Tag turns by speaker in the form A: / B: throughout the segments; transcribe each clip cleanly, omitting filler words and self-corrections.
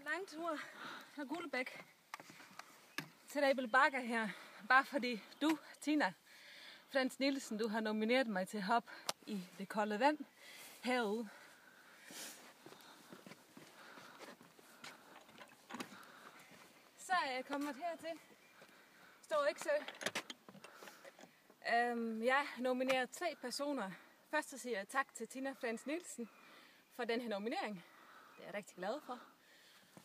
A: en lang tur fra Guldbæk til Ebel Bakker her. Bare fordi du, Tina Frans Nielsen, du har nomineret mig til hop i det kolde vand herude. Så er jeg kommet hertil. Står ikke så. Jeg nominerer 3 personer. Først så siger jeg tak til Tina Frans Nielsen for den her nominering. Det er jeg rigtig glad for.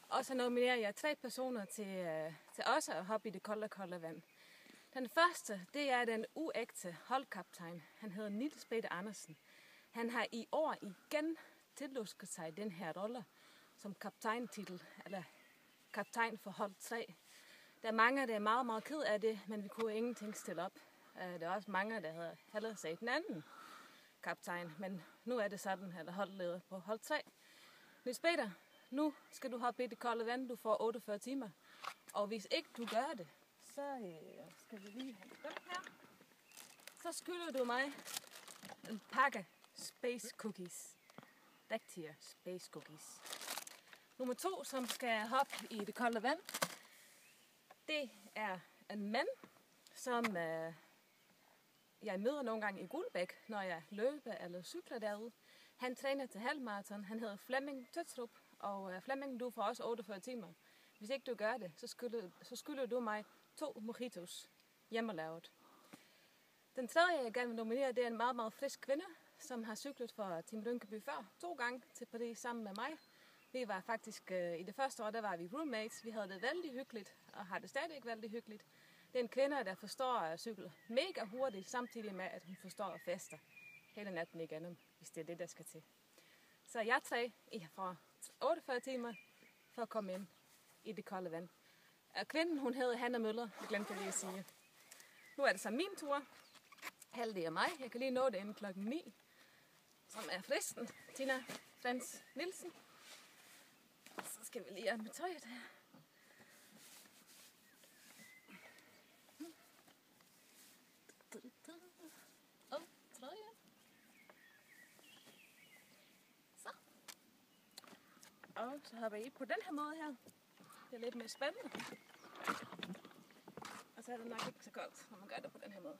A: Og så nominerer jeg 3 personer til også at hoppe i det kolde vand. Den første, det er den uægte holdkaptajn. Han hedder Niels Peter Andersen. Han har i år igen tillusket sig den her rolle som kaptajntitel, eller kaptajn for hold 3. Der er mange, der er meget, meget ked af det, men vi kunne ingenting stille op. Der er også mange, der havde hellere set den anden kaptajn, men nu er det sådan, eller holdleder på hold 3. Niels Peter, nu skal du hoppe i det kolde vand, du får 48 timer. Og hvis ikke du gør det, så skal vi lige have den her. Så skylder du mig en pakke Space Cookies. Rigtige Space Cookies. Nummer 2, som skal hoppe i det kolde vand, det er en mand, som jeg møder nogle gange i Guldbæk, når jeg løber eller cykler derude. Han træner til halvmarathon. Han hedder Flemming Tøtrup, og Flemming, du får også 48 timer. Hvis ikke du gør det, så skylder du mig 2 mojitos hjemmelavet. Den tredje, jeg gerne vil nominere, det er en meget, meget frisk kvinde, som har cyklet for Team Rynkeby før 2 gange til Paris sammen med mig. Vi var faktisk, i det første år, der var vi roommates. Vi havde det vældig hyggeligt, og har det stadig vældig hyggeligt. Det er en kvinde, der forstår at cykle mega hurtigt, samtidig med, at hun forstår at feste hele natten igennem, hvis det er det, der skal til. Så jeg 3 fra 48 timer for at komme ind i det kolde vand. Kvinden, hun hedder Hanna Møller, det glemte jeg lige at sige. Nu er det så min tur. Heldig af mig. Jeg kan lige nå det inden klokken 9, som er fristen. Tina Frans Nielsen. Så skal vi lige have med tøjet her. Og trøje. Så. Og så hopper jeg i på den her måde her. Det er lidt mere spændende. Og så er det nok ikke så koldt, når man gør det på den her måde.